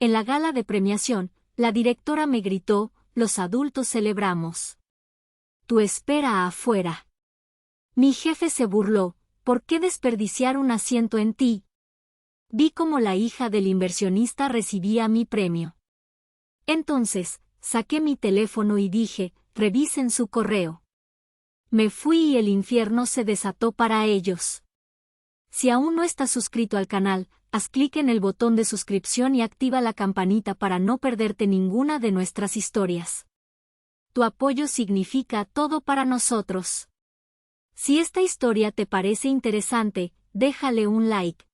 En la gala de premiación, la directora me gritó: «Los adultos celebramos. Tú espera afuera». Mi jefe se burló: «¿Por qué desperdiciar un asiento en ti?». Vi cómo la hija del inversionista recibía mi premio. Entonces, saqué mi teléfono y dije: «Revisen su correo». Me fui y el infierno se desató para ellos. Si aún no estás suscrito al canal, haz clic en el botón de suscripción y activa la campanita para no perderte ninguna de nuestras historias. Tu apoyo significa todo para nosotros. Si esta historia te parece interesante, déjale un like.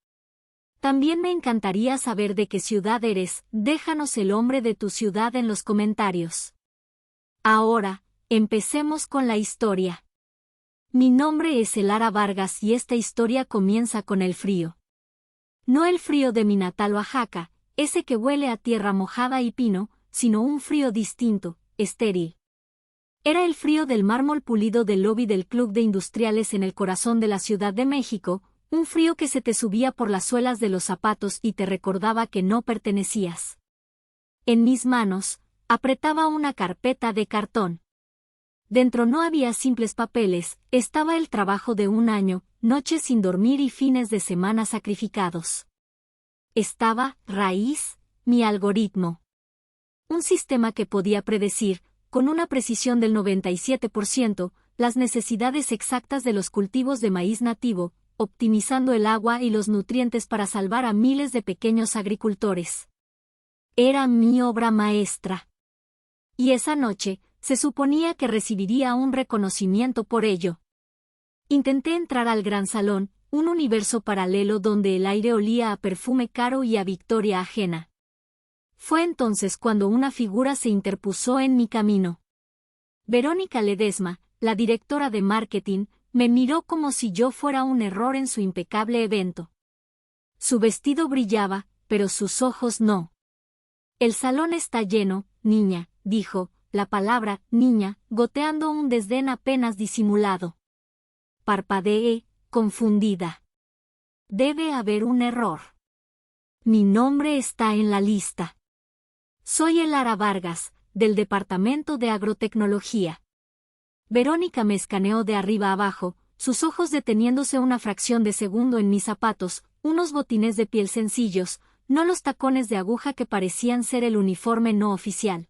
También me encantaría saber de qué ciudad eres. Déjanos el nombre de tu ciudad en los comentarios. Ahora, empecemos con la historia. Mi nombre es Elara Vargas y esta historia comienza con el frío. No el frío de mi natal Oaxaca, ese que huele a tierra mojada y pino, sino un frío distinto, estéril. Era el frío del mármol pulido del lobby del Club de Industriales en el corazón de la Ciudad de México, un frío que se te subía por las suelas de los zapatos y te recordaba que no pertenecías. En mis manos, apretaba una carpeta de cartón. Dentro no había simples papeles, estaba el trabajo de un año, noches sin dormir y fines de semana sacrificados. Estaba Raíz, mi algoritmo. Un sistema que podía predecir, con una precisión del 97%, las necesidades exactas de los cultivos de maíz nativo, optimizando el agua y los nutrientes para salvar a miles de pequeños agricultores. Era mi obra maestra. Y esa noche, se suponía que recibiría un reconocimiento por ello. Intenté entrar al gran salón, un universo paralelo donde el aire olía a perfume caro y a victoria ajena. Fue entonces cuando una figura se interpuso en mi camino. Verónica Ledesma, la directora de marketing, me miró como si yo fuera un error en su impecable evento. Su vestido brillaba, pero sus ojos no. «El salón está lleno, niña», dijo, la palabra «niña», goteando un desdén apenas disimulado. Parpadeé, confundida. Debe haber un error. Mi nombre está en la lista. Soy Elara Vargas, del Departamento de Agrotecnología. Verónica me escaneó de arriba abajo, sus ojos deteniéndose una fracción de segundo en mis zapatos, unos botines de piel sencillos, no los tacones de aguja que parecían ser el uniforme no oficial.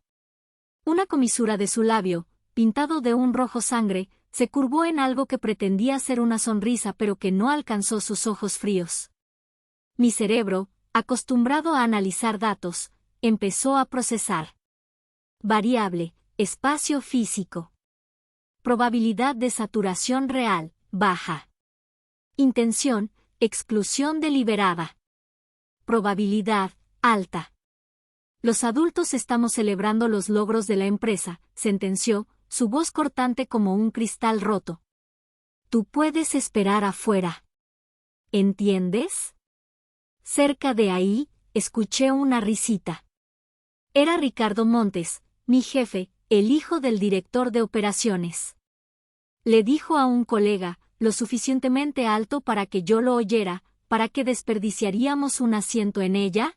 Una comisura de su labio, pintado de un rojo sangre, se curvó en algo que pretendía ser una sonrisa pero que no alcanzó sus ojos fríos. Mi cerebro, acostumbrado a analizar datos, empezó a procesar. Variable, espacio físico. Probabilidad de saturación real, baja. Intención, exclusión deliberada. Probabilidad, alta. Los adultos estamos celebrando los logros de la empresa, sentenció, su voz cortante como un cristal roto. Tú puedes esperar afuera. ¿Entiendes? Cerca de ahí, escuché una risita. Era Ricardo Montes, mi jefe, el hijo del director de operaciones. Le dijo a un colega, lo suficientemente alto para que yo lo oyera: ¿para qué desperdiciaríamos un asiento en ella?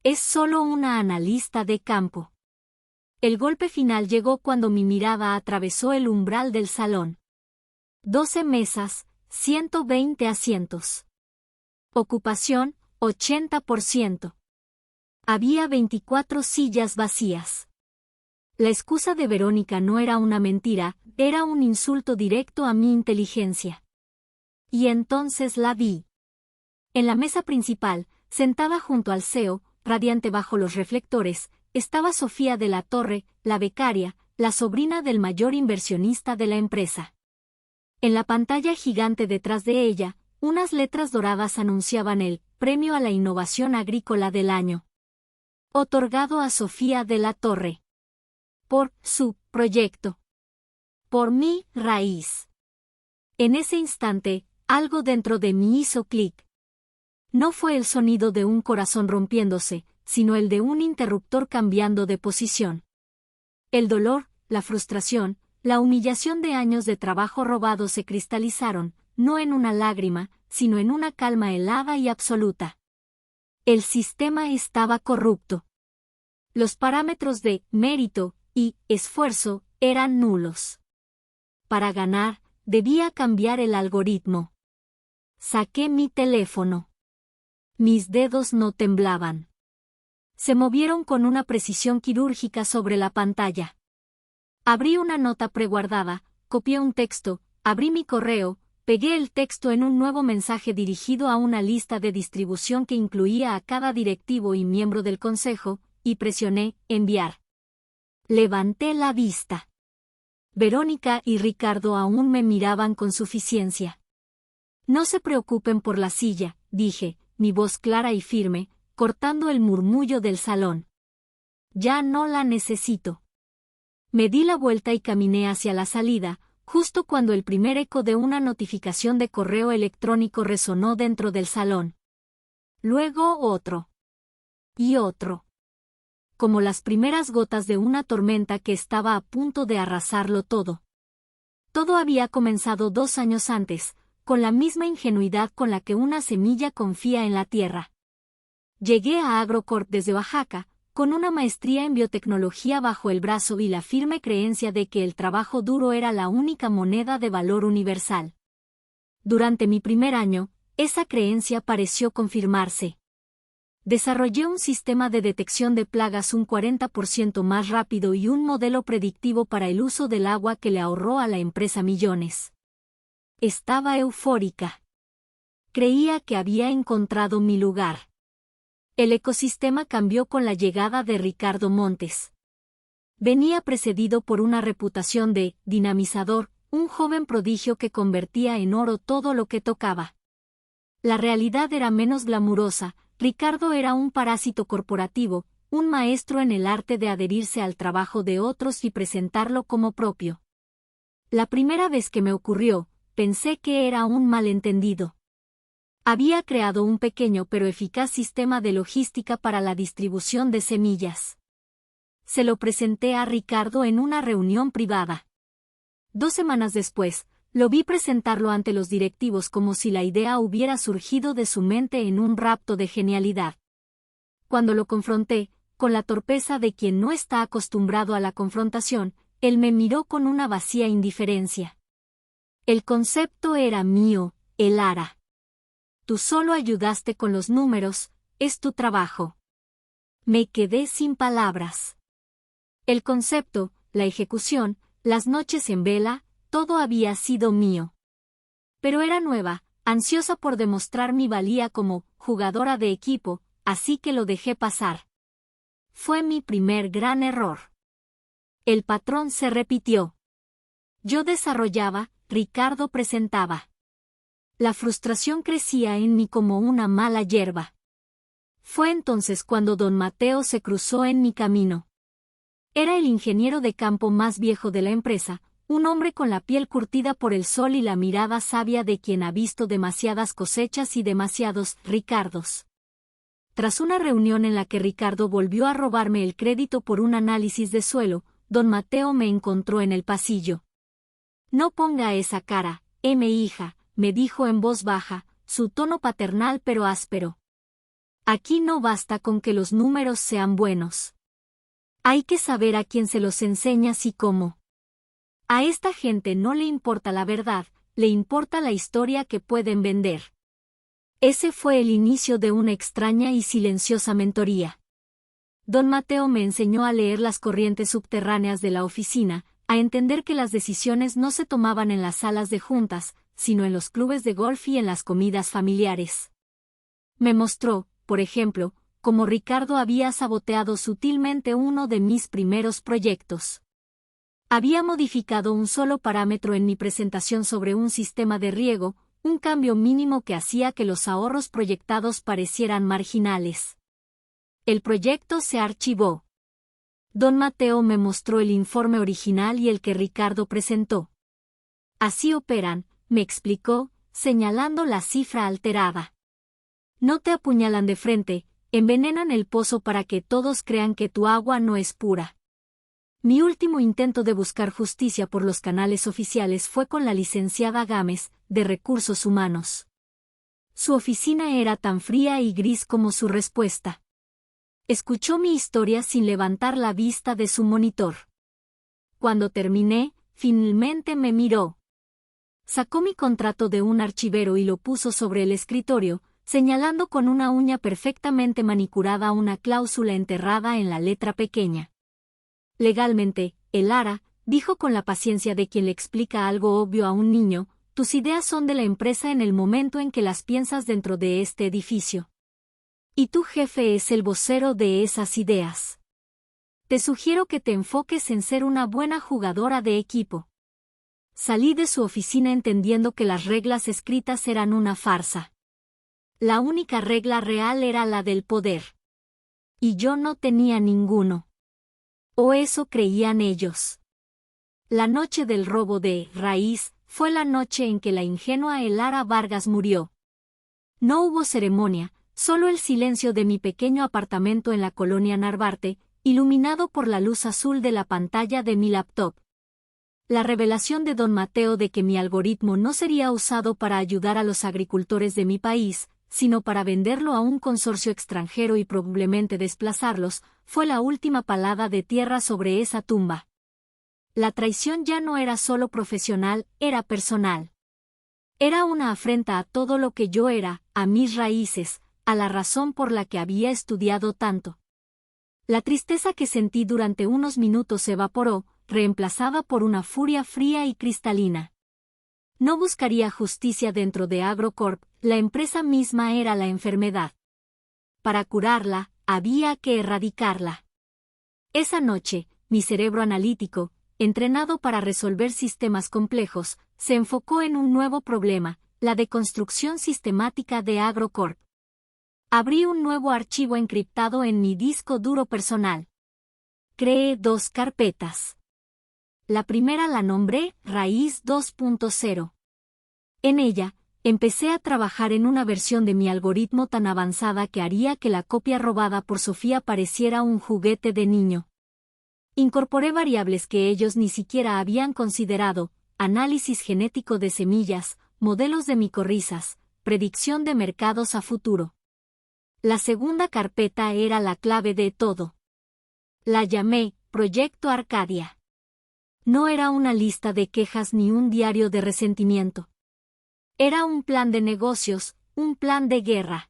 Es solo una analista de campo. El golpe final llegó cuando mi mirada atravesó el umbral del salón. 12 mesas, 120 asientos. Ocupación, 80%. Había 24 sillas vacías. La excusa de Verónica no era una mentira, era un insulto directo a mi inteligencia. Y entonces la vi. En la mesa principal, sentada junto al CEO, radiante bajo los reflectores, estaba Sofía de la Torre, la becaria, la sobrina del mayor inversionista de la empresa. En la pantalla gigante detrás de ella, unas letras doradas anunciaban el Premio a la Innovación Agrícola del Año. Otorgado a Sofía de la Torre. Por su proyecto. Por mi raíz. En ese instante, algo dentro de mí hizo clic. No fue el sonido de un corazón rompiéndose, sino el de un interruptor cambiando de posición. El dolor, la frustración, la humillación de años de trabajo robado se cristalizaron, no en una lágrima, sino en una calma helada y absoluta. El sistema estaba corrupto. Los parámetros de mérito y esfuerzo eran nulos. Para ganar, debía cambiar el algoritmo. Saqué mi teléfono. Mis dedos no temblaban. Se movieron con una precisión quirúrgica sobre la pantalla. Abrí una nota preguardada, copié un texto, abrí mi correo, pegué el texto en un nuevo mensaje dirigido a una lista de distribución que incluía a cada directivo y miembro del consejo, y presioné enviar. Levanté la vista. Verónica y Ricardo aún me miraban con suficiencia. No se preocupen por la silla, dije, mi voz clara y firme, cortando el murmullo del salón. Ya no la necesito. Me di la vuelta y caminé hacia la salida, justo cuando el primer eco de una notificación de correo electrónico resonó dentro del salón. Luego otro. Y otro. Como las primeras gotas de una tormenta que estaba a punto de arrasarlo todo. Todo había comenzado 2 años antes, con la misma ingenuidad con la que una semilla confía en la tierra. Llegué a Agrocorp desde Oaxaca, con una maestría en biotecnología bajo el brazo y la firme creencia de que el trabajo duro era la única moneda de valor universal. Durante mi primer año, esa creencia pareció confirmarse. Desarrollé un sistema de detección de plagas un 40% más rápido y un modelo predictivo para el uso del agua que le ahorró a la empresa millones. Estaba eufórica. Creía que había encontrado mi lugar. El ecosistema cambió con la llegada de Ricardo Montes. Venía precedido por una reputación de dinamizador, un joven prodigio que convertía en oro todo lo que tocaba. La realidad era menos glamurosa. Ricardo era un parásito corporativo, un maestro en el arte de adherirse al trabajo de otros y presentarlo como propio. La primera vez que me ocurrió, pensé que era un malentendido. Había creado un pequeño pero eficaz sistema de logística para la distribución de semillas. Se lo presenté a Ricardo en una reunión privada. 2 semanas después, lo vi presentarlo ante los directivos como si la idea hubiera surgido de su mente en un rapto de genialidad. Cuando lo confronté, con la torpeza de quien no está acostumbrado a la confrontación, él me miró con una vacía indiferencia. El concepto era mío, Elara. Tú solo ayudaste con los números, es tu trabajo. Me quedé sin palabras. El concepto, la ejecución, las noches en vela, todo había sido mío. Pero era nueva, ansiosa por demostrar mi valía como jugadora de equipo, así que lo dejé pasar. Fue mi primer gran error. El patrón se repitió. Yo desarrollaba, Ricardo presentaba. La frustración crecía en mí como una mala hierba. Fue entonces cuando don Mateo se cruzó en mi camino. Era el ingeniero de campo más viejo de la empresa, un hombre con la piel curtida por el sol y la mirada sabia de quien ha visto demasiadas cosechas y demasiados Ricardos. Tras una reunión en la que Ricardo volvió a robarme el crédito por un análisis de suelo, don Mateo me encontró en el pasillo. No ponga esa cara, hija, me dijo en voz baja, su tono paternal pero áspero. Aquí no basta con que los números sean buenos. Hay que saber a quién se los enseñas y cómo. A esta gente no le importa la verdad, le importa la historia que pueden vender. Ese fue el inicio de una extraña y silenciosa mentoría. Don Mateo me enseñó a leer las corrientes subterráneas de la oficina, a entender que las decisiones no se tomaban en las salas de juntas, sino en los clubes de golf y en las comidas familiares. Me mostró, por ejemplo, cómo Ricardo había saboteado sutilmente uno de mis primeros proyectos. Había modificado un solo parámetro en mi presentación sobre un sistema de riego, un cambio mínimo que hacía que los ahorros proyectados parecieran marginales. El proyecto se archivó. Don Mateo me mostró el informe original y el que Ricardo presentó. Así operan, me explicó, señalando la cifra alterada. No te apuñalan de frente, envenenan el pozo para que todos crean que tu agua no es pura. Mi último intento de buscar justicia por los canales oficiales fue con la licenciada Gámez, de Recursos Humanos. Su oficina era tan fría y gris como su respuesta. Escuchó mi historia sin levantar la vista de su monitor. Cuando terminé, finalmente me miró. Sacó mi contrato de un archivero y lo puso sobre el escritorio, señalando con una uña perfectamente manicurada una cláusula enterrada en la letra pequeña. Legalmente, Elara, dijo con la paciencia de quien le explica algo obvio a un niño, tus ideas son de la empresa en el momento en que las piensas dentro de este edificio. Y tu jefe es el vocero de esas ideas. Te sugiero que te enfoques en ser una buena jugadora de equipo. Salí de su oficina entendiendo que las reglas escritas eran una farsa. La única regla real era la del poder. Y yo no tenía ninguno. O eso creían ellos. La noche del robo de Raíz fue la noche en que la ingenua Elara Vargas murió. No hubo ceremonia, solo el silencio de mi pequeño apartamento en la colonia Narvarte, iluminado por la luz azul de la pantalla de mi laptop. La revelación de don Mateo de que mi algoritmo no sería usado para ayudar a los agricultores de mi país, sino para venderlo a un consorcio extranjero y probablemente desplazarlos, fue la última palada de tierra sobre esa tumba. La traición ya no era solo profesional, era personal. Era una afrenta a todo lo que yo era, a mis raíces, a la razón por la que había estudiado tanto. La tristeza que sentí durante unos minutos se evaporó, reemplazada por una furia fría y cristalina. No buscaría justicia dentro de AgroCorp, la empresa misma era la enfermedad. Para curarla, había que erradicarla. Esa noche, mi cerebro analítico, entrenado para resolver sistemas complejos, se enfocó en un nuevo problema, la deconstrucción sistemática de AgroCorp. Abrí un nuevo archivo encriptado en mi disco duro personal. Creé 2 carpetas. La primera la nombré Raíz 2.0. En ella, empecé a trabajar en una versión de mi algoritmo tan avanzada que haría que la copia robada por Sofía pareciera un juguete de niño. Incorporé variables que ellos ni siquiera habían considerado, análisis genético de semillas, modelos de micorrizas, predicción de mercados a futuro. La segunda carpeta era la clave de todo. La llamé Proyecto Arcadia. No era una lista de quejas ni un diario de resentimiento. Era un plan de negocios, un plan de guerra.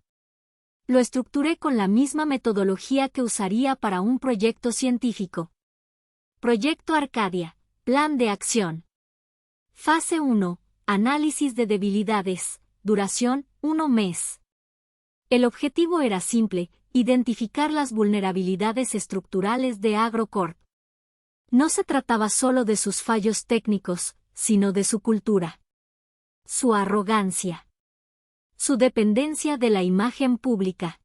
Lo estructuré con la misma metodología que usaría para un proyecto científico. Proyecto Arcadia, Plan de acción. Fase 1, Análisis de debilidades, duración, 1 mes. El objetivo era simple, identificar las vulnerabilidades estructurales de AgroCorp. No se trataba solo de sus fallos técnicos, sino de su cultura. Su arrogancia. Su dependencia de la imagen pública.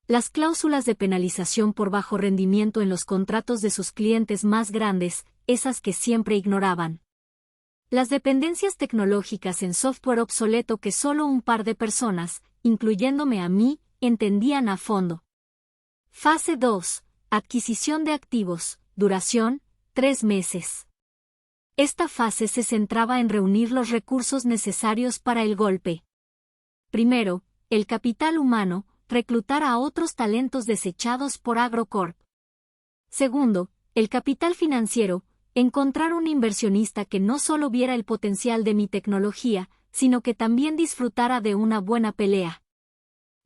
Las cláusulas de penalización por bajo rendimiento en los contratos de sus clientes más grandes, esas que siempre ignoraban. Las dependencias tecnológicas en software obsoleto que solo un par de personas, incluyéndome a mí, entendían a fondo. Fase 2. Adquisición de activos, duración, 3 meses. Esta fase se centraba en reunir los recursos necesarios para el golpe. Primero, el capital humano, reclutar a otros talentos desechados por AgroCorp. Segundo, el capital financiero, encontrar un inversionista que no solo viera el potencial de mi tecnología, sino que también disfrutara de una buena pelea.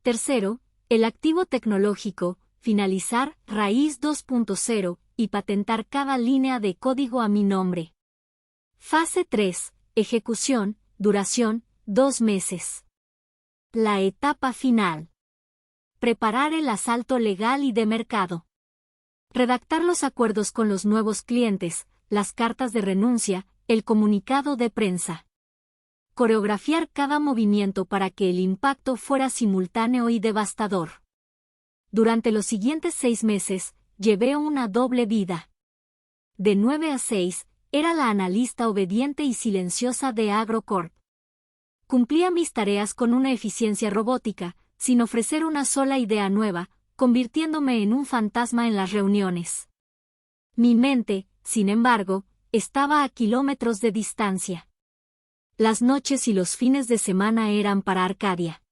Tercero, el activo tecnológico, finalizar Raíz 2.0 y patentar cada línea de código a mi nombre. Fase 3, ejecución, duración, 2 meses. La etapa final. Preparar el asalto legal y de mercado. Redactar los acuerdos con los nuevos clientes, las cartas de renuncia, el comunicado de prensa. Coreografiar cada movimiento para que el impacto fuera simultáneo y devastador. Durante los siguientes 6 meses, llevé una doble vida. De 9 a 6, era la analista obediente y silenciosa de AgroCorp. Cumplía mis tareas con una eficiencia robótica, sin ofrecer una sola idea nueva, convirtiéndome en un fantasma en las reuniones. Mi mente, sin embargo, estaba a kilómetros de distancia. Las noches y los fines de semana eran para Arcadia.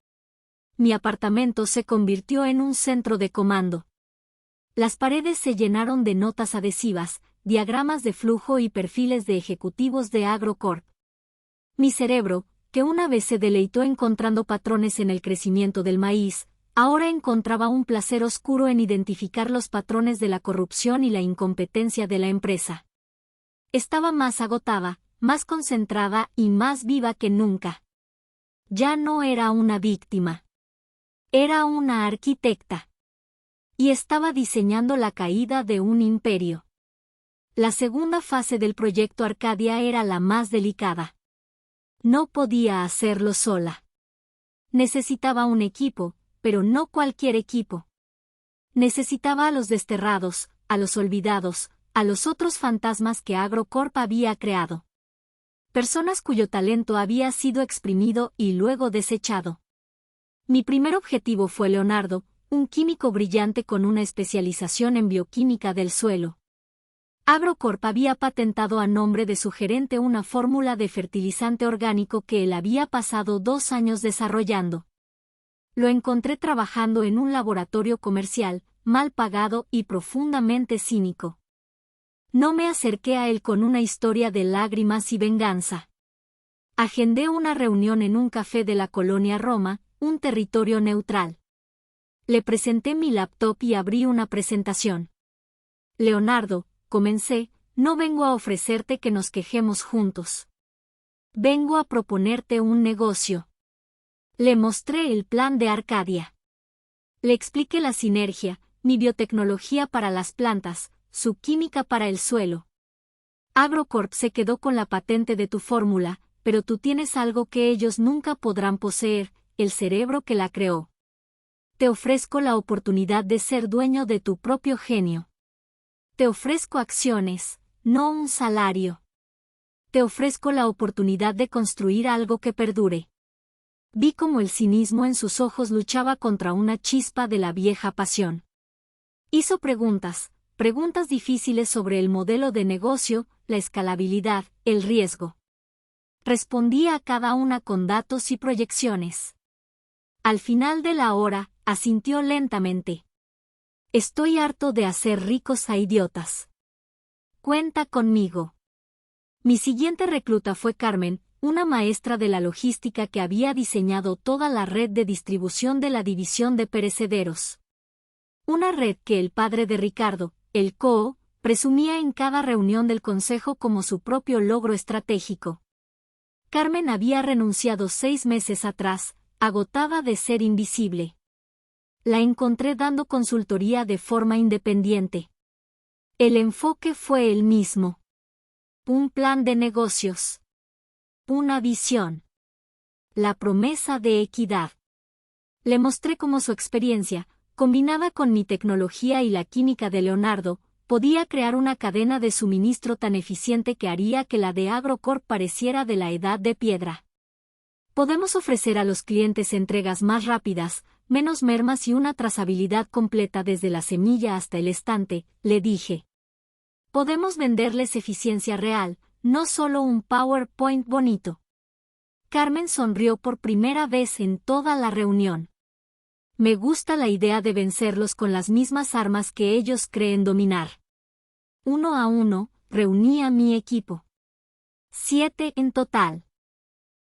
mi apartamento se convirtió en un centro de comando. Las paredes se llenaron de notas adhesivas, diagramas de flujo y perfiles de ejecutivos de AgroCorp. Mi cerebro, que una vez se deleitó encontrando patrones en el crecimiento del maíz, ahora encontraba un placer oscuro en identificar los patrones de la corrupción y la incompetencia de la empresa. Estaba más agotada, más concentrada y más viva que nunca. Ya no era una víctima. Era una arquitecta. Y estaba diseñando la caída de un imperio. La segunda fase del proyecto Arcadia era la más delicada. No podía hacerlo sola. Necesitaba un equipo, pero no cualquier equipo. Necesitaba a los desterrados, a los olvidados, a los otros fantasmas que AgroCorp había creado. Personas cuyo talento había sido exprimido y luego desechado. Mi primer objetivo fue Leonardo, un químico brillante con una especialización en bioquímica del suelo. AgroCorp había patentado a nombre de su gerente una fórmula de fertilizante orgánico que él había pasado 2 años desarrollando. Lo encontré trabajando en un laboratorio comercial, mal pagado y profundamente cínico. No me acerqué a él con una historia de lágrimas y venganza. Agendé una reunión en un café de la colonia Roma, un territorio neutral. Le presenté mi laptop y abrí una presentación. Leonardo, comencé, no vengo a ofrecerte que nos quejemos juntos. Vengo a proponerte un negocio. Le mostré el plan de Arcadia. Le expliqué la sinergia, mi biotecnología para las plantas, su química para el suelo. AgroCorp se quedó con la patente de tu fórmula, pero tú tienes algo que ellos nunca podrán poseer, el cerebro que la creó. Te ofrezco la oportunidad de ser dueño de tu propio genio. Te ofrezco acciones, no un salario. Te ofrezco la oportunidad de construir algo que perdure. Vi cómo el cinismo en sus ojos luchaba contra una chispa de la vieja pasión. Hizo preguntas difíciles sobre el modelo de negocio, la escalabilidad, el riesgo. Respondí a cada una con datos y proyecciones. Al final de la hora, asintió lentamente. Estoy harto de hacer ricos a idiotas. Cuenta conmigo. Mi siguiente recluta fue Carmen, una maestra de la logística que había diseñado toda la red de distribución de la división de perecederos. Una red que el padre de Ricardo, el COO, presumía en cada reunión del consejo como su propio logro estratégico. Carmen había renunciado 6 meses atrás, agotada de ser invisible. La encontré dando consultoría de forma independiente. El enfoque fue el mismo. Un plan de negocios. Una visión. La promesa de equidad. Le mostré cómo su experiencia, combinada con mi tecnología y la química de Leonardo, podía crear una cadena de suministro tan eficiente que haría que la de AgroCorp pareciera de la edad de piedra. Podemos ofrecer a los clientes entregas más rápidas, menos mermas y una trazabilidad completa desde la semilla hasta el estante, le dije. Podemos venderles eficiencia real, no solo un PowerPoint bonito. Carmen sonrió por primera vez en toda la reunión. Me gusta la idea de vencerlos con las mismas armas que ellos creen dominar. 1 a 1, reuní a mi equipo. 7 en total.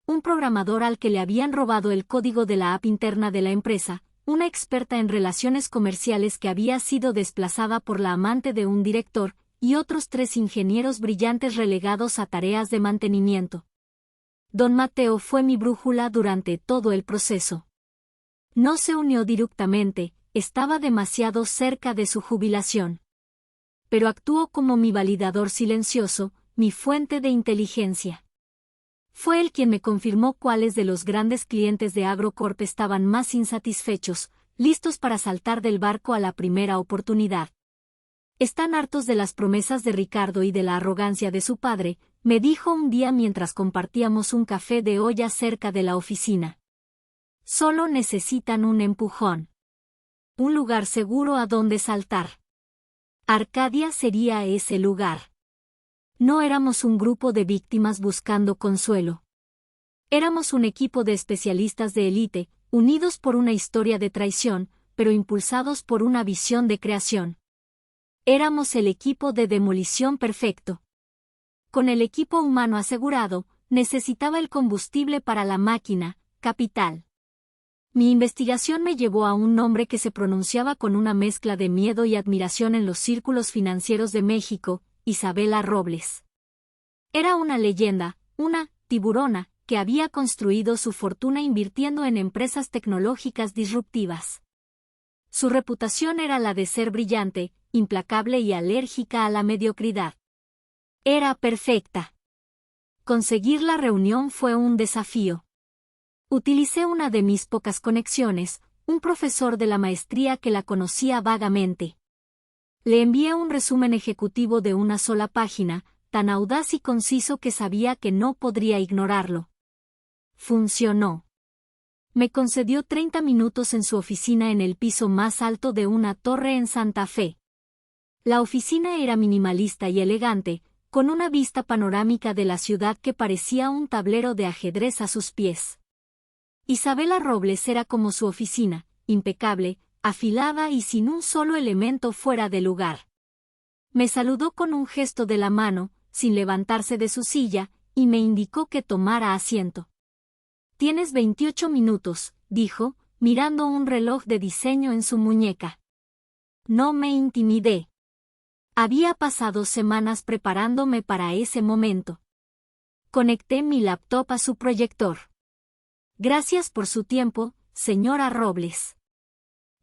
Un programador al que le habían robado el código de la app interna de la empresa, una experta en relaciones comerciales que había sido desplazada por la amante de un director, y otros 3 ingenieros brillantes relegados a tareas de mantenimiento. Don Mateo fue mi brújula durante todo el proceso. No se unió directamente, estaba demasiado cerca de su jubilación. Pero actuó como mi validador silencioso, mi fuente de inteligencia. Fue él quien me confirmó cuáles de los grandes clientes de AgroCorp estaban más insatisfechos, listos para saltar del barco a la primera oportunidad. Están hartos de las promesas de Ricardo y de la arrogancia de su padre, me dijo un día mientras compartíamos un café de olla cerca de la oficina. Solo necesitan un empujón. Un lugar seguro a donde saltar. Arcadia sería ese lugar. No éramos un grupo de víctimas buscando consuelo. Éramos un equipo de especialistas de élite, unidos por una historia de traición, pero impulsados por una visión de creación. Éramos el equipo de demolición perfecto. Con el equipo humano asegurado, necesitaba el combustible para la máquina, capital. Mi investigación me llevó a un nombre que se pronunciaba con una mezcla de miedo y admiración en los círculos financieros de México, Isabela Robles. Era una leyenda, una tiburona, que había construido su fortuna invirtiendo en empresas tecnológicas disruptivas. Su reputación era la de ser brillante, implacable y alérgica a la mediocridad. Era perfecta. Conseguir la reunión fue un desafío. Utilicé una de mis pocas conexiones, un profesor de la maestría que la conocía vagamente. Le envié un resumen ejecutivo de una sola página, tan audaz y conciso que sabía que no podría ignorarlo. Funcionó. Me concedió 30 minutos en su oficina en el piso más alto de una torre en Santa Fe. La oficina era minimalista y elegante, con una vista panorámica de la ciudad que parecía un tablero de ajedrez a sus pies. Isabela Robles era como su oficina, impecable, afilada y sin un solo elemento fuera de lugar. Me saludó con un gesto de la mano, sin levantarse de su silla, y me indicó que tomara asiento. «Tienes 28 minutos», dijo, mirando un reloj de diseño en su muñeca. No me intimidé. Había pasado semanas preparándome para ese momento. Conecté mi laptop a su proyector. «Gracias por su tiempo, señora Robles.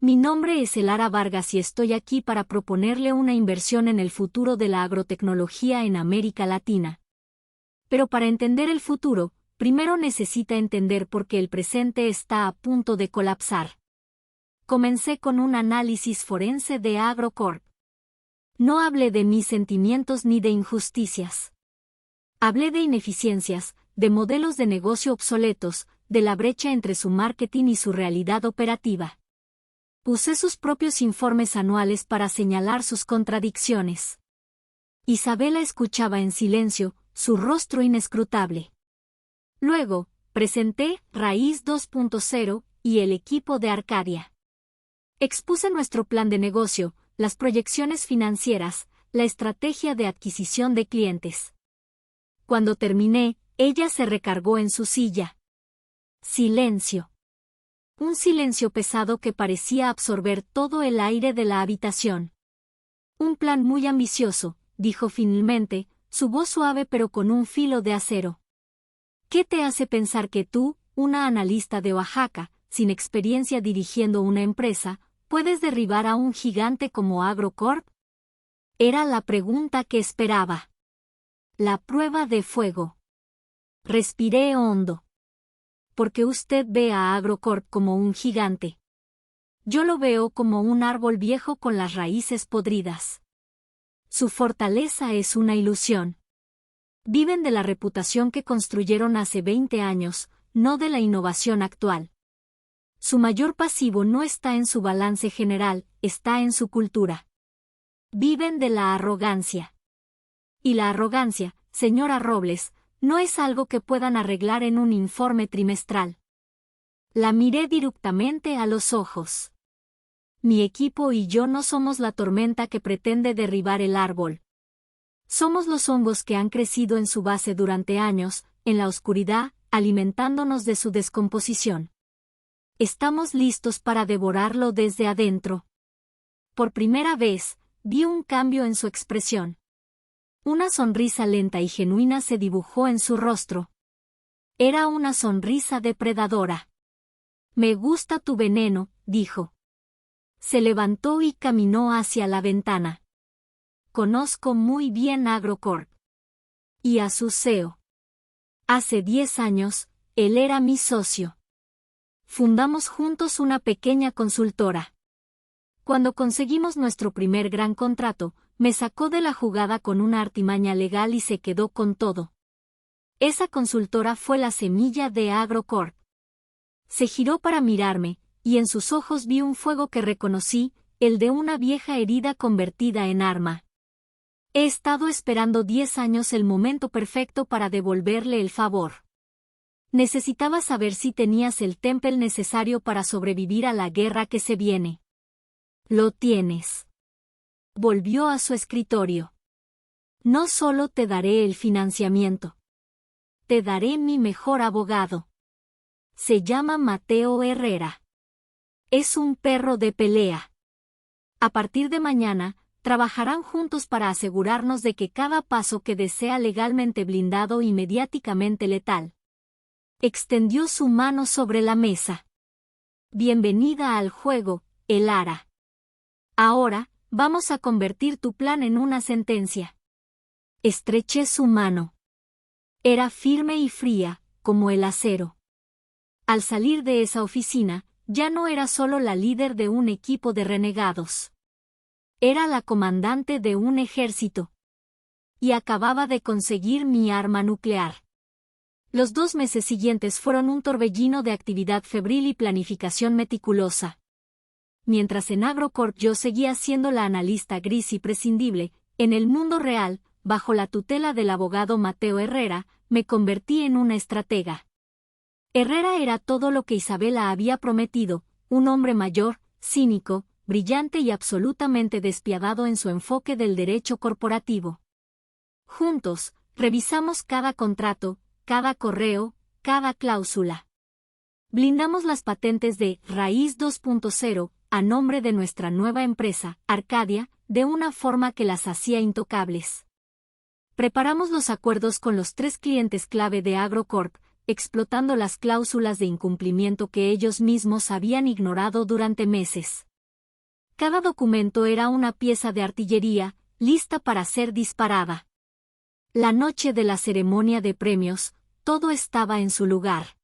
Mi nombre es Elara Vargas y estoy aquí para proponerle una inversión en el futuro de la agrotecnología en América Latina. Pero para entender el futuro, primero necesita entender por qué el presente está a punto de colapsar». Comencé con un análisis forense de AgroCorp. No hablé de mis sentimientos ni de injusticias. Hablé de ineficiencias, de modelos de negocio obsoletos, de la brecha entre su marketing y su realidad operativa. Usé sus propios informes anuales para señalar sus contradicciones. Isabela escuchaba en silencio, su rostro inescrutable. Luego, presenté Raíz 2.0 y el equipo de Arcadia. Expuse nuestro plan de negocio, las proyecciones financieras, la estrategia de adquisición de clientes. Cuando terminé, ella se recargó en su silla. Silencio. Un silencio pesado que parecía absorber todo el aire de la habitación. «Un plan muy ambicioso», dijo finalmente, su voz suave pero con un filo de acero. «¿Qué te hace pensar que tú, una analista de Oaxaca, sin experiencia dirigiendo una empresa, puedes derribar a un gigante como AgroCorp?» Era la pregunta que esperaba. La prueba de fuego. Respiré hondo. «Porque usted ve a AgroCorp como un gigante. Yo lo veo como un árbol viejo con las raíces podridas. Su fortaleza es una ilusión. Viven de la reputación que construyeron hace 20 años, no de la innovación actual. Su mayor pasivo no está en su balance general, está en su cultura. Viven de la arrogancia. Y la arrogancia, señora Robles, no es algo que puedan arreglar en un informe trimestral». La miré directamente a los ojos. «Mi equipo y yo no somos la tormenta que pretende derribar el árbol. Somos los hongos que han crecido en su base durante años, en la oscuridad, alimentándonos de su descomposición. Estamos listos para devorarlo desde adentro». Por primera vez, vi un cambio en su expresión. Una sonrisa lenta y genuina se dibujó en su rostro. Era una sonrisa depredadora. «Me gusta tu veneno», dijo. Se levantó y caminó hacia la ventana. «Conozco muy bien AgroCorp. Y a su CEO. Hace 10 años, él era mi socio. Fundamos juntos una pequeña consultora. Cuando conseguimos nuestro primer gran contrato, me sacó de la jugada con una artimaña legal y se quedó con todo. Esa consultora fue la semilla de AgroCorp». Se giró para mirarme, y en sus ojos vi un fuego que reconocí, el de una vieja herida convertida en arma. He estado esperando 10 años el momento perfecto para devolverle el favor. Necesitaba saber si tenías el temple necesario para sobrevivir a la guerra que se viene. Lo tienes. Volvió a su escritorio. No solo te daré el financiamiento. Te daré mi mejor abogado. Se llama Mateo Herrera. Es un perro de pelea. A partir de mañana, trabajarán juntos para asegurarnos de que cada paso que desea legalmente blindado y mediáticamente letal. Extendió su mano sobre la mesa. Bienvenida al juego, Elara. Ahora, vamos a convertir tu plan en una sentencia. Estreché su mano. Era firme y fría, como el acero. Al salir de esa oficina, ya no era solo la líder de un equipo de renegados. Era la comandante de un ejército. Y acababa de conseguir mi arma nuclear. Los 2 meses siguientes fueron un torbellino de actividad febril y planificación meticulosa. Mientras en AgroCorp yo seguía siendo la analista gris y prescindible, en el mundo real, bajo la tutela del abogado Mateo Herrera, me convertí en una estratega. Herrera era todo lo que Isabela había prometido, un hombre mayor, cínico, brillante y absolutamente despiadado en su enfoque del derecho corporativo. Juntos, revisamos cada contrato, cada correo, cada cláusula. Blindamos las patentes de Raíz 2.0 a nombre de nuestra nueva empresa, Arcadia, de una forma que las hacía intocables. Preparamos los acuerdos con los 3 clientes clave de AgroCorp, explotando las cláusulas de incumplimiento que ellos mismos habían ignorado durante meses. Cada documento era una pieza de artillería, lista para ser disparada. La noche de la ceremonia de premios, todo estaba en su lugar.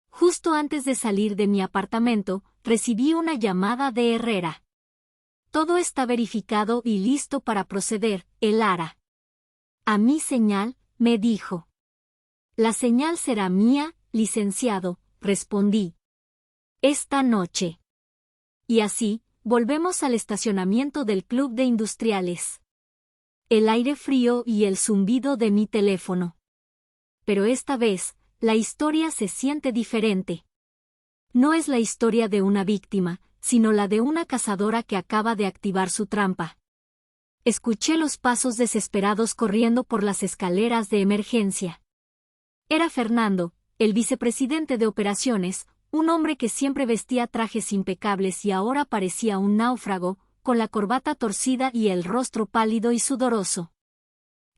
Justo antes de salir de mi apartamento, recibí una llamada de Herrera. Todo está verificado y listo para proceder, Elara. A mi señal, me dijo. La señal será mía, licenciado, respondí. Esta noche. Y así, volvemos al estacionamiento del Club de Industriales. El aire frío y el zumbido de mi teléfono. Pero esta vez, la historia se siente diferente. No es la historia de una víctima, sino la de una cazadora que acaba de activar su trampa. Escuché los pasos desesperados corriendo por las escaleras de emergencia. Era Fernando, el vicepresidente de operaciones, un hombre que siempre vestía trajes impecables y ahora parecía un náufrago, con la corbata torcida y el rostro pálido y sudoroso.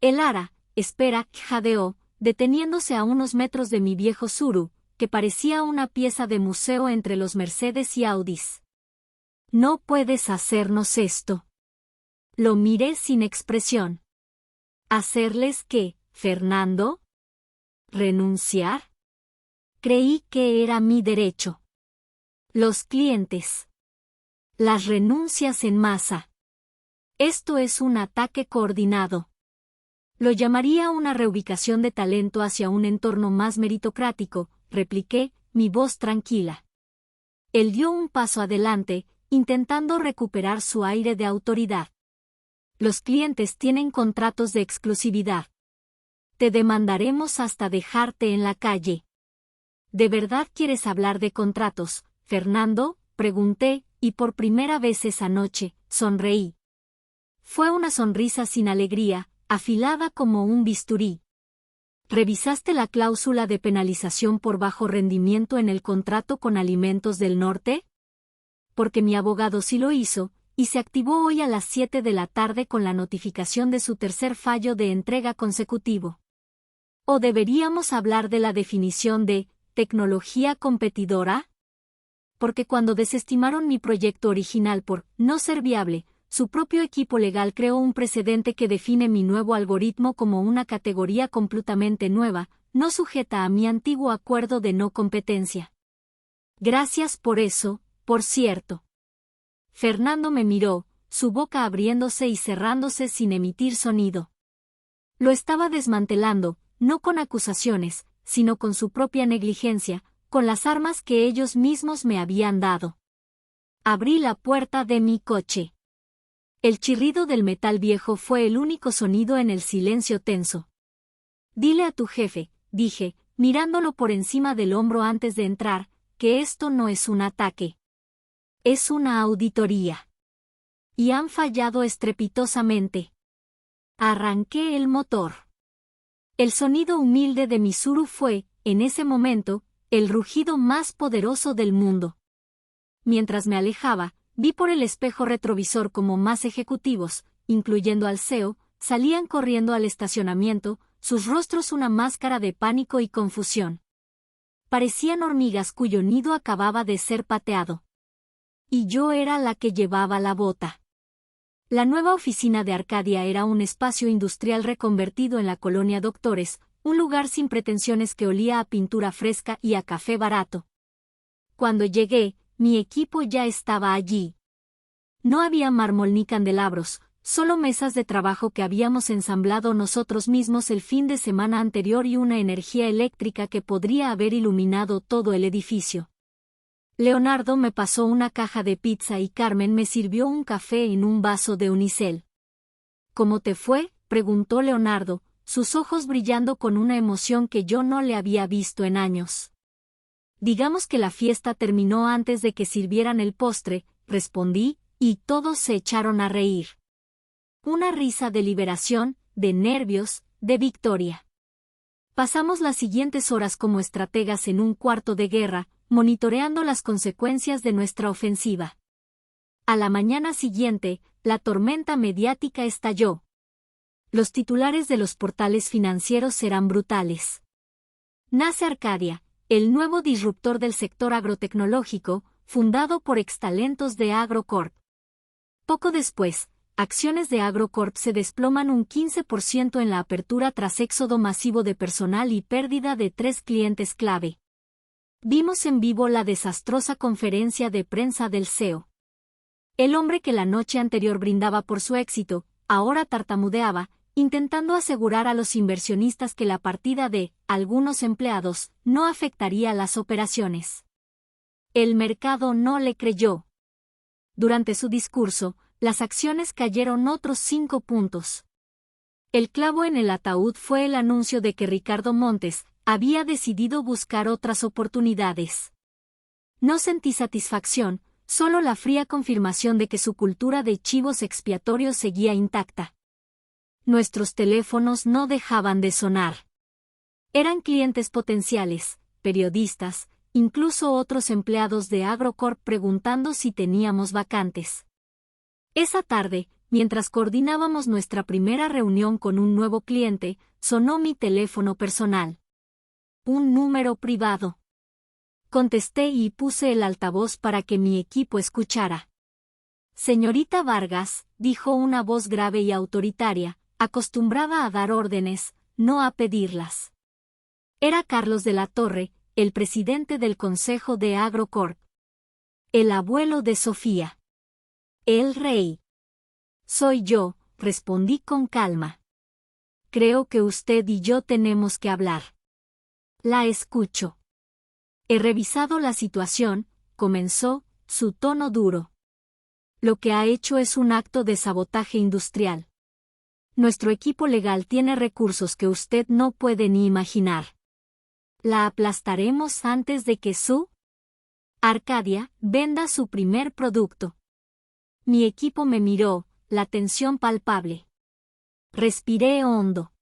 Elara, espera, jadeó, deteniéndose a unos metros de mi viejo Tsuru, que parecía una pieza de museo entre los Mercedes y Audis. No puedes hacernos esto. Lo miré sin expresión. ¿Hacerles qué, Fernando? ¿Renunciar? Creí que era mi derecho. Los clientes. Las renuncias en masa. Esto es un ataque coordinado. Lo llamaría una reubicación de talento hacia un entorno más meritocrático, repliqué, mi voz tranquila. Él dio un paso adelante, intentando recuperar su aire de autoridad. Los clientes tienen contratos de exclusividad. Te demandaremos hasta dejarte en la calle. ¿De verdad quieres hablar de contratos, Fernando?, pregunté, y por primera vez esa noche, sonreí. Fue una sonrisa sin alegría, afilada como un bisturí. ¿Revisaste la cláusula de penalización por bajo rendimiento en el contrato con Alimentos del Norte? Porque mi abogado sí lo hizo, y se activó hoy a las 7 de la tarde con la notificación de su tercer fallo de entrega consecutivo. ¿O deberíamos hablar de la definición de tecnología competidora? Porque cuando desestimaron mi proyecto original por no ser viable, su propio equipo legal creó un precedente que define mi nuevo algoritmo como una categoría completamente nueva, no sujeta a mi antiguo acuerdo de no competencia. Gracias por eso, por cierto. Fernando me miró, su boca abriéndose y cerrándose sin emitir sonido. Lo estaba desmantelando, no con acusaciones, sino con su propia negligencia, con las armas que ellos mismos me habían dado. Abrí la puerta de mi coche. El chirrido del metal viejo fue el único sonido en el silencio tenso. Dile a tu jefe, dije, mirándolo por encima del hombro antes de entrar, que esto no es un ataque. Es una auditoría. Y han fallado estrepitosamente. Arranqué el motor. El sonido humilde de Mitsuru fue, en ese momento, el rugido más poderoso del mundo. Mientras me alejaba, vi por el espejo retrovisor como más ejecutivos, incluyendo al CEO, salían corriendo al estacionamiento, sus rostros una máscara de pánico y confusión. Parecían hormigas cuyo nido acababa de ser pateado. Y yo era la que llevaba la bota. La nueva oficina de Arcadia era un espacio industrial reconvertido en la colonia Doctores, un lugar sin pretensiones que olía a pintura fresca y a café barato. Cuando llegué, mi equipo ya estaba allí. No había mármol ni candelabros, solo mesas de trabajo que habíamos ensamblado nosotros mismos el fin de semana anterior y una energía eléctrica que podría haber iluminado todo el edificio. Leonardo me pasó una caja de pizza y Carmen me sirvió un café en un vaso de unicel. ¿Cómo te fue?, preguntó Leonardo, sus ojos brillando con una emoción que yo no le había visto en años. Digamos que la fiesta terminó antes de que sirvieran el postre, respondí, y todos se echaron a reír. Una risa de liberación, de nervios, de victoria. Pasamos las siguientes horas como estrategas en un cuarto de guerra, monitoreando las consecuencias de nuestra ofensiva. A la mañana siguiente, la tormenta mediática estalló. Los titulares de los portales financieros serán brutales. Nace Arcadia, el nuevo disruptor del sector agrotecnológico, fundado por extalentos de AgroCorp. Poco después, acciones de AgroCorp se desploman un 15% en la apertura tras éxodo masivo de personal y pérdida de 3 clientes clave. Vimos en vivo la desastrosa conferencia de prensa del CEO. El hombre que la noche anterior brindaba por su éxito, ahora tartamudeaba, intentando asegurar a los inversionistas que la partida de algunos empleados no afectaría las operaciones. El mercado no le creyó. Durante su discurso, las acciones cayeron otros 5 puntos. El clavo en el ataúd fue el anuncio de que Ricardo Montes había decidido buscar otras oportunidades. No sentí satisfacción, solo la fría confirmación de que su cultura de chivos expiatorios seguía intacta. Nuestros teléfonos no dejaban de sonar. Eran clientes potenciales, periodistas, incluso otros empleados de AgroCorp preguntando si teníamos vacantes. Esa tarde, mientras coordinábamos nuestra primera reunión con un nuevo cliente, sonó mi teléfono personal. Un número privado. Contesté y puse el altavoz para que mi equipo escuchara. Señorita Vargas, dijo una voz grave y autoritaria, acostumbrada a dar órdenes, no a pedirlas. Era Carlos de la Torre, el presidente del Consejo de AgroCorp. El abuelo de Sofía. El rey. Soy yo, respondí con calma. Creo que usted y yo tenemos que hablar. La escucho. He revisado la situación, comenzó, su tono duro. Lo que ha hecho es un acto de sabotaje industrial. Nuestro equipo legal tiene recursos que usted no puede ni imaginar. La aplastaremos antes de que su Arcadia venda su primer producto. Mi equipo me miró, la tensión palpable. Respiré hondo.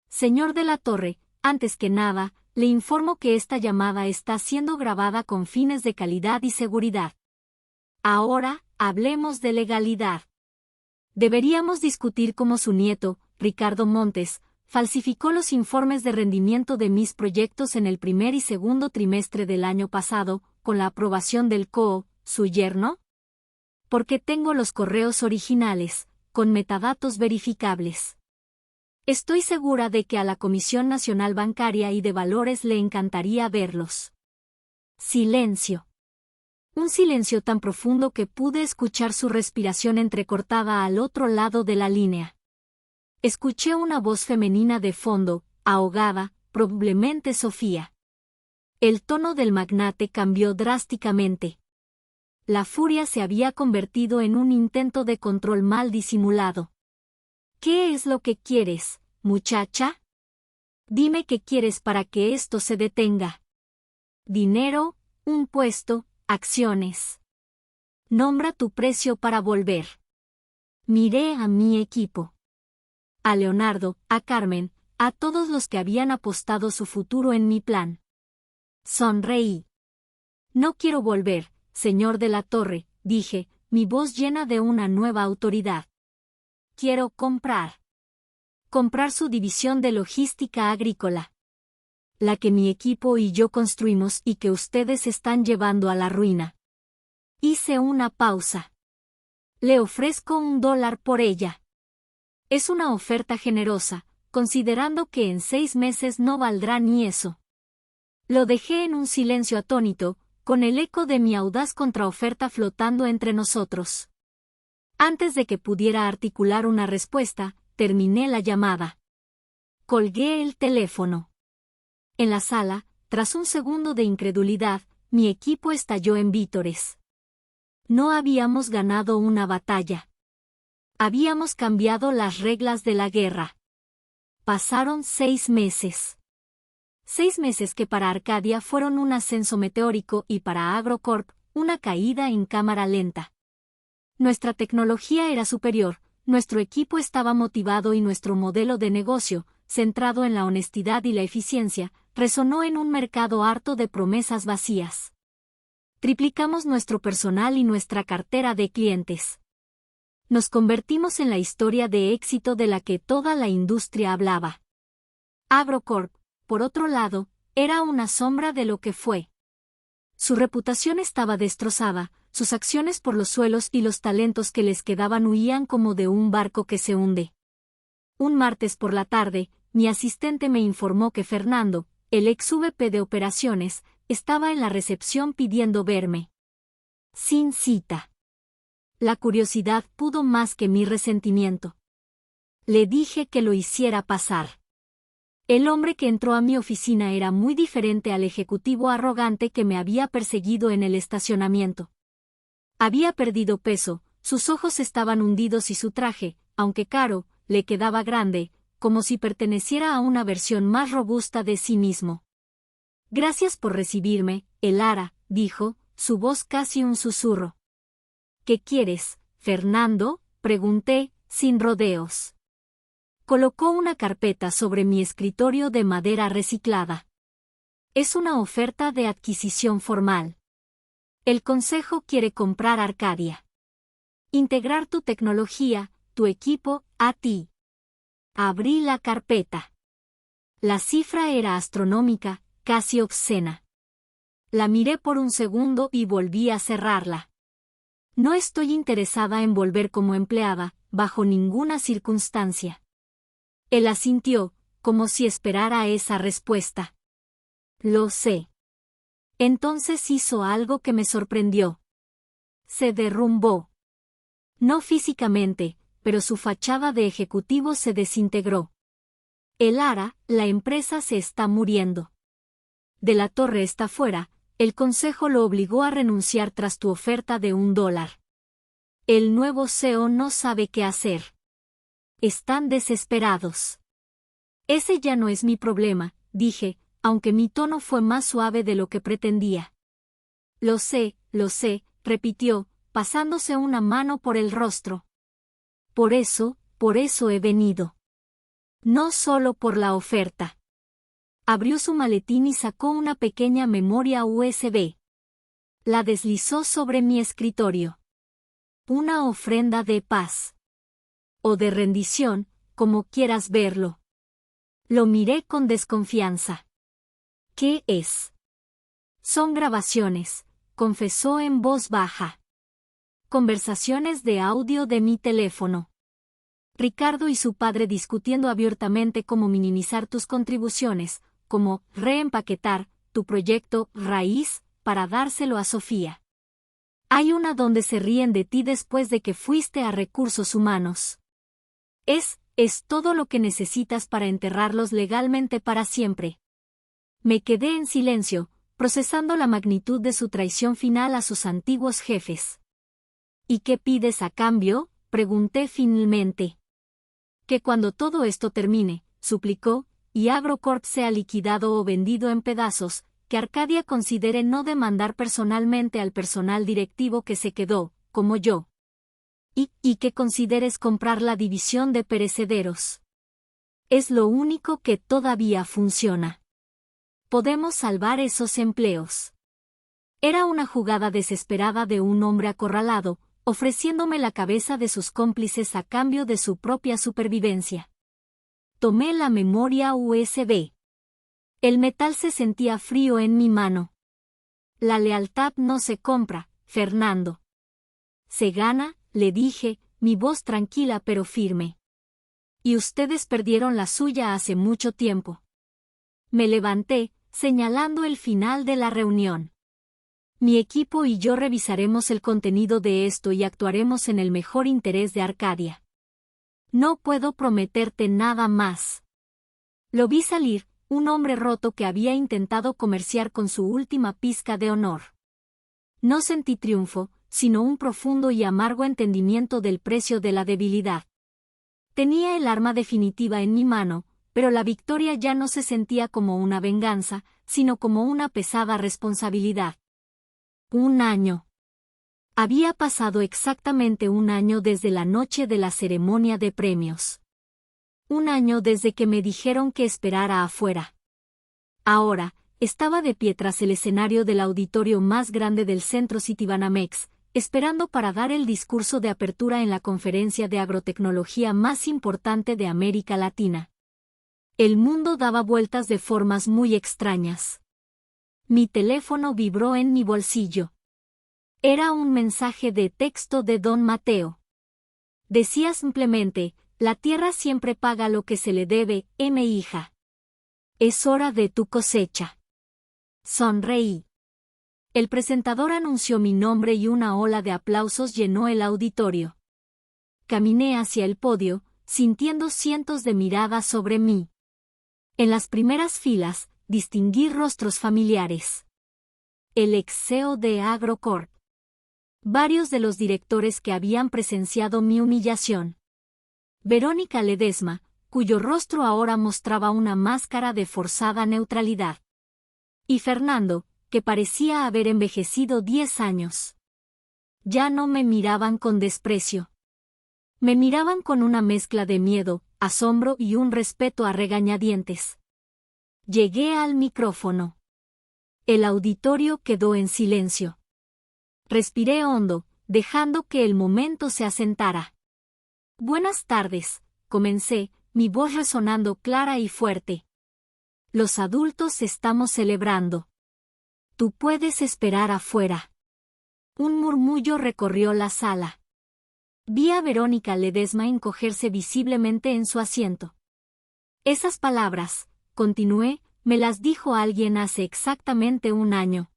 Señor de la Torre, antes que nada, le informo que esta llamada está siendo grabada con fines de calidad y seguridad. Ahora, hablemos de legalidad. Deberíamos discutir cómo su nieto, Ricardo Montes, falsificó los informes de rendimiento de mis proyectos en el primer y segundo trimestre del año pasado, con la aprobación del CEO, su yerno. Porque tengo los correos originales, con metadatos verificables. Estoy segura de que a la Comisión Nacional Bancaria y de Valores le encantaría verlos. Silencio. Un silencio tan profundo que pude escuchar su respiración entrecortada al otro lado de la línea. Escuché una voz femenina de fondo, ahogada, probablemente Sofía. El tono del magnate cambió drásticamente. La furia se había convertido en un intento de control mal disimulado. ¿Qué es lo que quieres, muchacha? Dime qué quieres para que esto se detenga. Dinero, un puesto, acciones. Nombra tu precio para volver. Miré a mi equipo. A Leonardo, a Carmen, a todos los que habían apostado su futuro en mi plan. Sonreí. No quiero volver, señor de la Torre, dije, mi voz llena de una nueva autoridad. Quiero comprar. Comprar su división de logística agrícola. La que mi equipo y yo construimos y que ustedes están llevando a la ruina. Hice una pausa. Le ofrezco $1 por ella. Es una oferta generosa, considerando que en 6 meses no valdrá ni eso. Lo dejé en un silencio atónito, con el eco de mi audaz contraoferta flotando entre nosotros. Antes de que pudiera articular una respuesta, terminé la llamada. Colgué el teléfono. En la sala, tras un segundo de incredulidad, mi equipo estalló en vítores. No habíamos ganado una batalla. Habíamos cambiado las reglas de la guerra. Pasaron 6 meses. 6 meses que para Arcadia fueron un ascenso meteórico y para AgroCorp, una caída en cámara lenta. Nuestra tecnología era superior, nuestro equipo estaba motivado y nuestro modelo de negocio, centrado en la honestidad y la eficiencia, resonó en un mercado harto de promesas vacías. Triplicamos nuestro personal y nuestra cartera de clientes. Nos convertimos en la historia de éxito de la que toda la industria hablaba. AgroCorp, por otro lado, era una sombra de lo que fue. Su reputación estaba destrozada, sus acciones por los suelos y los talentos que les quedaban huían como de un barco que se hunde. Un martes por la tarde, mi asistente me informó que Fernando, el ex VP de operaciones, estaba en la recepción pidiendo verme. Sin cita. La curiosidad pudo más que mi resentimiento. Le dije que lo hiciera pasar. El hombre que entró a mi oficina era muy diferente al ejecutivo arrogante que me había perseguido en el estacionamiento. Había perdido peso, sus ojos estaban hundidos y su traje, aunque caro, le quedaba grande, como si perteneciera a una versión más robusta de sí mismo. Gracias por recibirme, Elara, dijo, su voz casi un susurro. ¿Qué quieres, Fernando?, pregunté, sin rodeos. Colocó una carpeta sobre mi escritorio de madera reciclada. Es una oferta de adquisición formal. El consejo quiere comprar Arcadia. Integrar tu tecnología, tu equipo, a ti. Abrí la carpeta. La cifra era astronómica, casi obscena. La miré por un segundo y volví a cerrarla. No estoy interesada en volver como empleada, bajo ninguna circunstancia. Él asintió, como si esperara esa respuesta. Lo sé. Entonces hizo algo que me sorprendió. Se derrumbó. No físicamente, pero su fachada de ejecutivo se desintegró. Elara, la empresa se está muriendo. De la Torre está fuera, el consejo lo obligó a renunciar tras tu oferta de $1. El nuevo CEO no sabe qué hacer. Están desesperados. Ese ya no es mi problema, dije, aunque mi tono fue más suave de lo que pretendía. Lo sé, repitió, pasándose una mano por el rostro. Por eso he venido. No solo por la oferta. Abrió su maletín y sacó una pequeña memoria USB. La deslizó sobre mi escritorio. Una ofrenda de paz. O de rendición, como quieras verlo. Lo miré con desconfianza. ¿Qué es? Son grabaciones, confesó en voz baja. Conversaciones de audio de mi teléfono. Ricardo y su padre discutiendo abiertamente cómo minimizar tus contribuciones, cómo reempaquetar tu proyecto raíz para dárselo a Sofía. Hay una donde se ríen de ti después de que fuiste a recursos humanos. Es todo lo que necesitas para enterrarlos legalmente para siempre. Me quedé en silencio, procesando la magnitud de su traición final a sus antiguos jefes. ¿Y qué pides a cambio?, pregunté finalmente. Que cuando todo esto termine, suplicó, y Agrocorp sea liquidado o vendido en pedazos, que Arcadia considere no demandar personalmente al personal directivo que se quedó, como yo. Y que consideres comprar la división de perecederos. Es lo único que todavía funciona. Podemos salvar esos empleos. Era una jugada desesperada de un hombre acorralado, ofreciéndome la cabeza de sus cómplices a cambio de su propia supervivencia. Tomé la memoria USB. El metal se sentía frío en mi mano. La lealtad no se compra, Fernando. Se gana, le dije, mi voz tranquila pero firme. Y ustedes perdieron la suya hace mucho tiempo. Me levanté, señalando el final de la reunión. Mi equipo y yo revisaremos el contenido de esto y actuaremos en el mejor interés de Arcadia. No puedo prometerte nada más. Lo vi salir, un hombre roto que había intentado comerciar con su última pizca de honor. No sentí triunfo, sino un profundo y amargo entendimiento del precio de la debilidad. Tenía el arma definitiva en mi mano, pero la victoria ya no se sentía como una venganza, sino como una pesada responsabilidad. Un año. Había pasado exactamente un año desde la noche de la ceremonia de premios. Un año desde que me dijeron que esperara afuera. Ahora, estaba de pie tras el escenario del auditorio más grande del centro Citibanamex, esperando para dar el discurso de apertura en la conferencia de agrotecnología más importante de América Latina. El mundo daba vueltas de formas muy extrañas. Mi teléfono vibró en mi bolsillo. Era un mensaje de texto de don Mateo. Decía simplemente, la tierra siempre paga lo que se le debe, hija. Es hora de tu cosecha. Sonreí. El presentador anunció mi nombre y una ola de aplausos llenó el auditorio. Caminé hacia el podio, sintiendo cientos de miradas sobre mí. En las primeras filas, distinguí rostros familiares. El ex CEO de Agrocorp. Varios de los directores que habían presenciado mi humillación. Verónica Ledesma, cuyo rostro ahora mostraba una máscara de forzada neutralidad. Y Fernando, que parecía haber envejecido 10 años. Ya no me miraban con desprecio. Me miraban con una mezcla de miedo, asombro y un respeto a regañadientes. Llegué al micrófono. El auditorio quedó en silencio. Respiré hondo, dejando que el momento se asentara. Buenas tardes, comencé, mi voz resonando clara y fuerte. Los adultos estamos celebrando. Tú puedes esperar afuera. Un murmullo recorrió la sala. Vi a Verónica Ledesma encogerse visiblemente en su asiento. Esas palabras, continué, me las dijo alguien hace exactamente un año.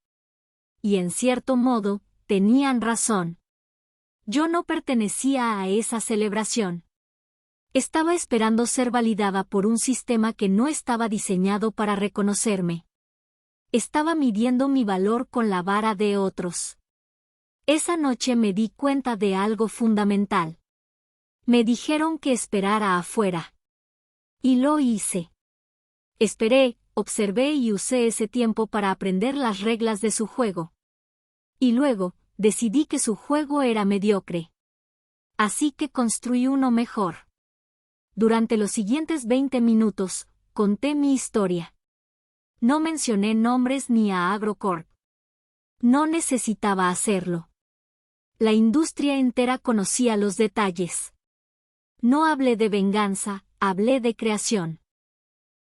Y en cierto modo, tenían razón. Yo no pertenecía a esa celebración. Estaba esperando ser validada por un sistema que no estaba diseñado para reconocerme. Estaba midiendo mi valor con la vara de otros. Esa noche me di cuenta de algo fundamental. Me dijeron que esperara afuera. Y lo hice. Esperé, observé y usé ese tiempo para aprender las reglas de su juego. Y luego, decidí que su juego era mediocre. Así que construí uno mejor. Durante los siguientes 20 minutos, conté mi historia. No mencioné nombres ni a Agrocorp. No necesitaba hacerlo. La industria entera conocía los detalles. No hablé de venganza, hablé de creación.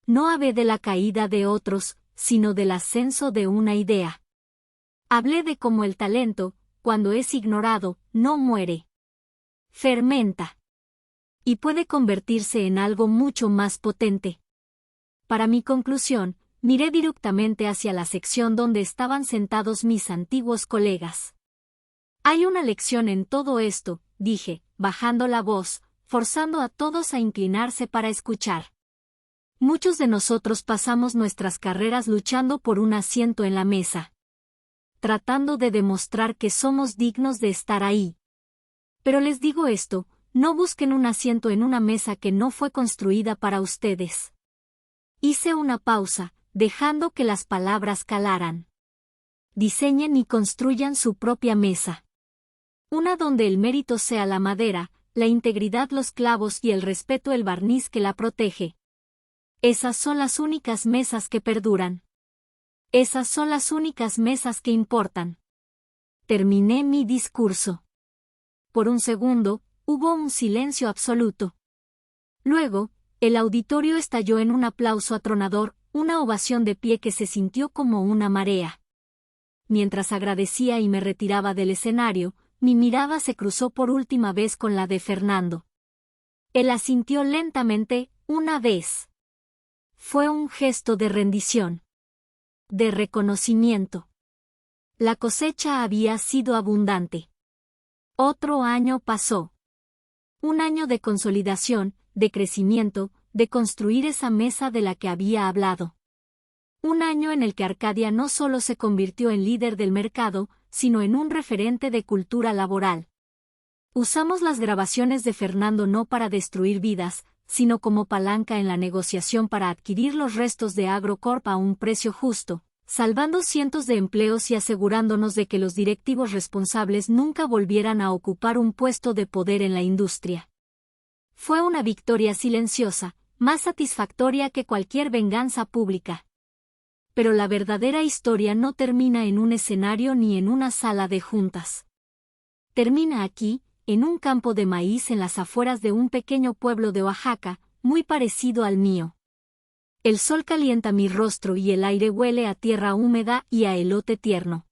No hablé de la caída de otros, sino del ascenso de una idea. Hablé de cómo el talento, cuando es ignorado, no muere. Fermenta. Y puede convertirse en algo mucho más potente. Para mi conclusión, miré directamente hacia la sección donde estaban sentados mis antiguos colegas. Hay una lección en todo esto, dije, bajando la voz, forzando a todos a inclinarse para escuchar. Muchos de nosotros pasamos nuestras carreras luchando por un asiento en la mesa. Tratando de demostrar que somos dignos de estar ahí. Pero les digo esto, no busquen un asiento en una mesa que no fue construida para ustedes. Hice una pausa, dejando que las palabras calaran. Diseñen y construyan su propia mesa. Una donde el mérito sea la madera, la integridad los clavos y el respeto el barniz que la protege. Esas son las únicas mesas que perduran. Esas son las únicas mesas que importan. Terminé mi discurso. Por un segundo, hubo un silencio absoluto. Luego, el auditorio estalló en un aplauso atronador, una ovación de pie que se sintió como una marea. Mientras agradecía y me retiraba del escenario, mi mirada se cruzó por última vez con la de Fernando. Él asintió lentamente, una vez. Fue un gesto de rendición. De reconocimiento. La cosecha había sido abundante. Otro año pasó. Un año de consolidación, de crecimiento, de construir esa mesa de la que había hablado. Un año en el que Arcadia no solo se convirtió en líder del mercado, sino en un referente de cultura laboral. Usamos las grabaciones de Fernando no para destruir vidas, sino como palanca en la negociación para adquirir los restos de Agrocorp a un precio justo, salvando cientos de empleos y asegurándonos de que los directivos responsables nunca volvieran a ocupar un puesto de poder en la industria. Fue una victoria silenciosa, más satisfactoria que cualquier venganza pública. Pero la verdadera historia no termina en un escenario ni en una sala de juntas. Termina aquí, en un campo de maíz en las afueras de un pequeño pueblo de Oaxaca, muy parecido al mío. El sol calienta mi rostro y el aire huele a tierra húmeda y a elote tierno.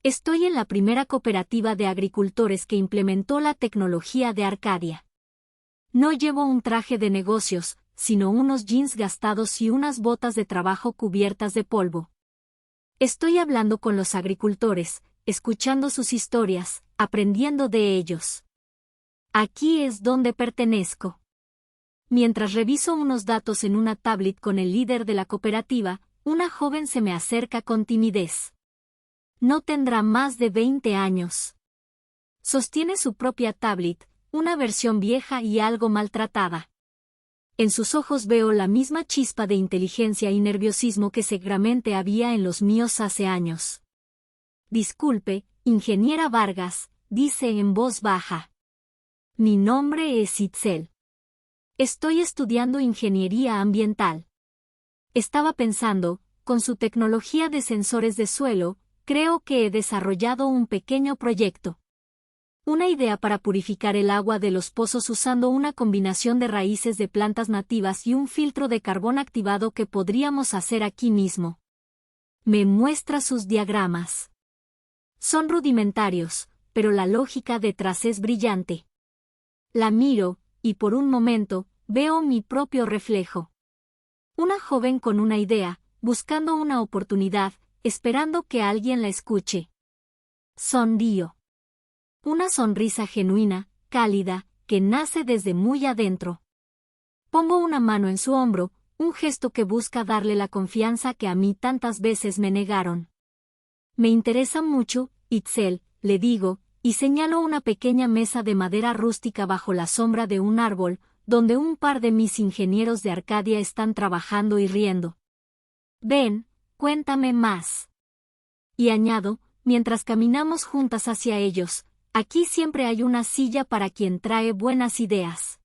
Estoy en la primera cooperativa de agricultores que implementó la tecnología de Arcadia. No llevo un traje de negocios, sino unos jeans gastados y unas botas de trabajo cubiertas de polvo. Estoy hablando con los agricultores, escuchando sus historias, aprendiendo de ellos. Aquí es donde pertenezco. Mientras reviso unos datos en una tablet con el líder de la cooperativa, una joven se me acerca con timidez. No tendrá más de 20 años. Sostiene su propia tablet, una versión vieja y algo maltratada. En sus ojos veo la misma chispa de inteligencia y nerviosismo que seguramente había en los míos hace años. Disculpe, ingeniera Vargas, dice en voz baja. Mi nombre es Itzel. Estoy estudiando ingeniería ambiental. Estaba pensando, con su tecnología de sensores de suelo, creo que he desarrollado un pequeño proyecto. Una idea para purificar el agua de los pozos usando una combinación de raíces de plantas nativas y un filtro de carbón activado que podríamos hacer aquí mismo. Me muestra sus diagramas. Son rudimentarios, pero la lógica detrás es brillante. La miro, y por un momento, veo mi propio reflejo. Una joven con una idea, buscando una oportunidad, esperando que alguien la escuche. Sonrío. Una sonrisa genuina, cálida, que nace desde muy adentro. Pongo una mano en su hombro, un gesto que busca darle la confianza que a mí tantas veces me negaron. Me interesa mucho, Itzel, le digo, y señalo una pequeña mesa de madera rústica bajo la sombra de un árbol, donde un par de mis ingenieros de Arcadia están trabajando y riendo. Ven, cuéntame más. Y añado, mientras caminamos juntas hacia ellos, aquí siempre hay una silla para quien trae buenas ideas.